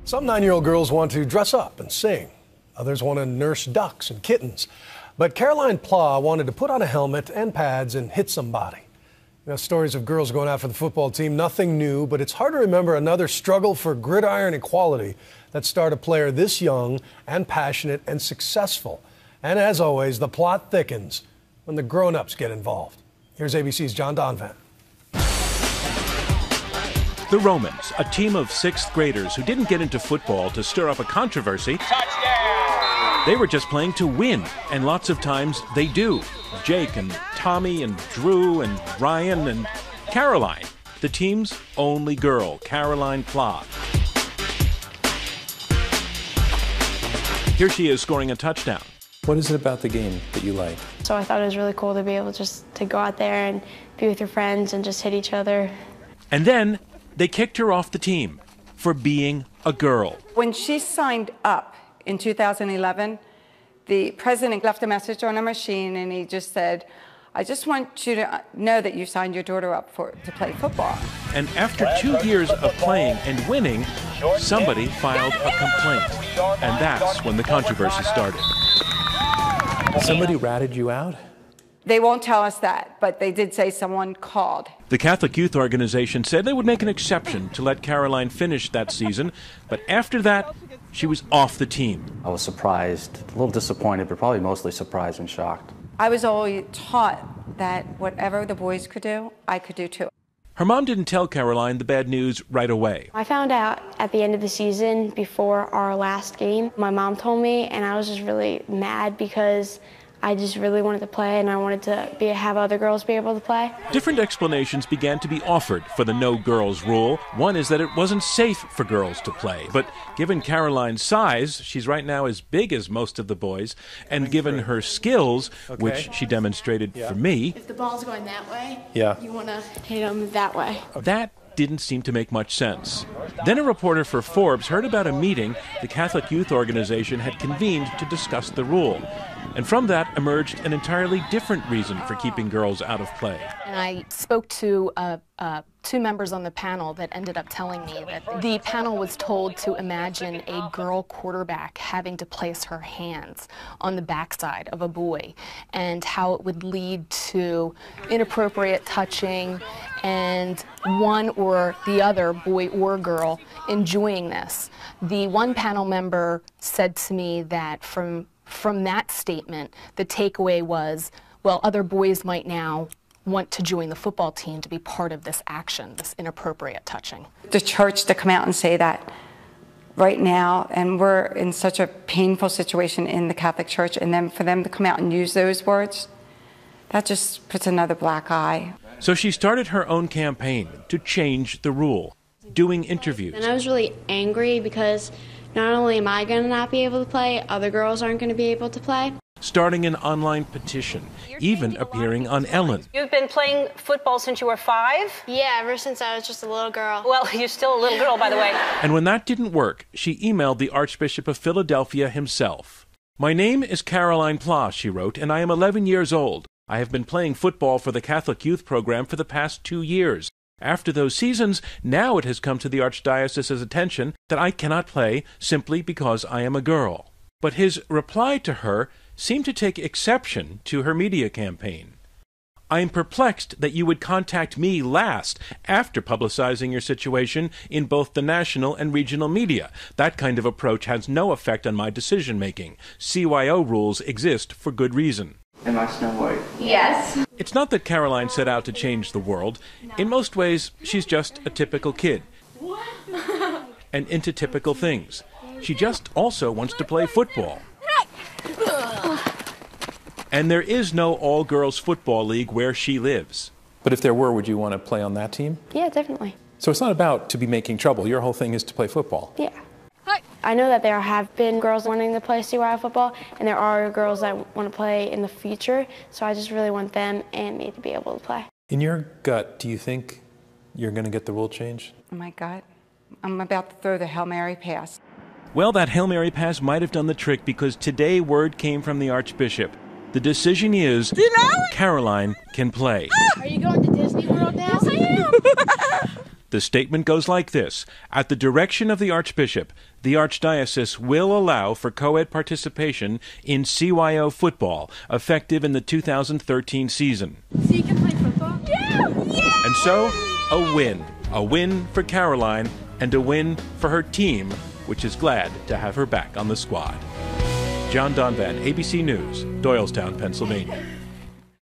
Some 9-year-old girls want to dress up and sing. Others want to nurse ducks and kittens. But Caroline Pla wanted to put on a helmet and pads and hit somebody. You know, stories of girls going out for the football team, nothing new, but it's hard to remember another struggle for gridiron equality that started a player this young and passionate and successful. And as always, the plot thickens when the grown-ups get involved. Here's ABC's John Donvan. The Romans, a team of 6th graders who didn't get into football to stir up a controversy. Touchdown! They were just playing to win, and lots of times they do. Jake and Tommy and Drew and Ryan and Caroline, the team's only girl, Caroline Pla. Here she is scoring a touchdown. What is it about the game that you like? So I thought it was really cool to be able just to go out there and be with your friends and just hit each other. And then they kicked her off the team for being a girl. When she signed up in 2011, the president left a message on a machine and he just said, I just want you to know that you signed your daughter up to play football. And after 2 years of playing and winning, somebody filed a complaint. And that's when the controversy started. Somebody ratted you out? They won't tell us that, but they did say someone called. The Catholic Youth Organization said they would make an exception to let Caroline finish that season, but after that, she was off the team. I was surprised, a little disappointed, but probably mostly surprised and shocked. I was always taught that whatever the boys could do, I could do too. Her mom didn't tell Caroline the bad news right away. I found out at the end of the season before our last game. My mom told me, and I was just really mad because I just really wanted to play, and I wanted to have other girls be able to play. Different explanations began to be offered for the no girls rule. One is that it wasn't safe for girls to play. But given Caroline's size, she's right now as big as most of the boys, and given her skills, which she demonstrated for me. If the ball's going that way, you want to hit them that way. That didn't seem to make much sense. Then a reporter for Forbes heard about a meeting the Catholic Youth Organization had convened to discuss the rule. And from that emerged an entirely different reason for keeping girls out of play. And I spoke to two members on the panel that ended up telling me that the panel was told to imagine a girl quarterback having to place her hands on the backside of a boy and how it would lead to inappropriate touching and one or the other, boy or girl, enjoying this. The one panel member said to me that from that statement, the takeaway was, well, other boys might now want to join the football team to be part of this action, this inappropriate touching. The church to come out and say that right now, and we're in such a painful situation in the Catholic Church, and then for them to come out and use those words, that just puts another black eye. So she started her own campaign to change the rule, doing interviews. And I was really angry because not only am I going to not be able to play, other girls aren't going to be able to play. Starting an online petition, even appearing on Ellen. You've been playing football since you were 5? Yeah, ever since I was just a little girl. Well, you're still a little girl, by the way. And when that didn't work, she emailed the Archbishop of Philadelphia himself. My name is Caroline Pla, she wrote, and I am 11 years old. I have been playing football for the Catholic Youth Program for the past 2 years. After those seasons, now it has come to the Archdiocese's attention that I cannot play simply because I am a girl. But his reply to her seemed to take exception to her media campaign. I am perplexed that you would contact me last after publicizing your situation in both the national and regional media. That kind of approach has no effect on my decision-making. CYO rules exist for good reason. Am I Snow White? Yes. It's not that Caroline set out to change the world. In most ways, she's just a typical kid. And into typical things. She just also wants to play football. And there is no all-girls football league where she lives. But if there were, would you want to play on that team? Yeah, definitely. So it's not about to be making trouble. Your whole thing is to play football. Yeah. I know that there have been girls wanting to play CYO football, and there are girls that want to play in the future, so I just really want them and me to be able to play. In your gut, do you think you're going to get the rule change? Oh my God, I'm about to throw the Hail Mary pass. Well, that Hail Mary pass might have done the trick because today word came from the Archbishop. The decision is Caroline can play. Are you going to Disney World now? Yes, I am. The statement goes like this: at the direction of the Archbishop, the Archdiocese will allow for co-ed participation in CYO football, effective in the 2013 season. So you can play football? Yeah! And so, a win. A win for Caroline, and a win for her team, which is glad to have her back on the squad. John Donvan, ABC News, Doylestown, Pennsylvania.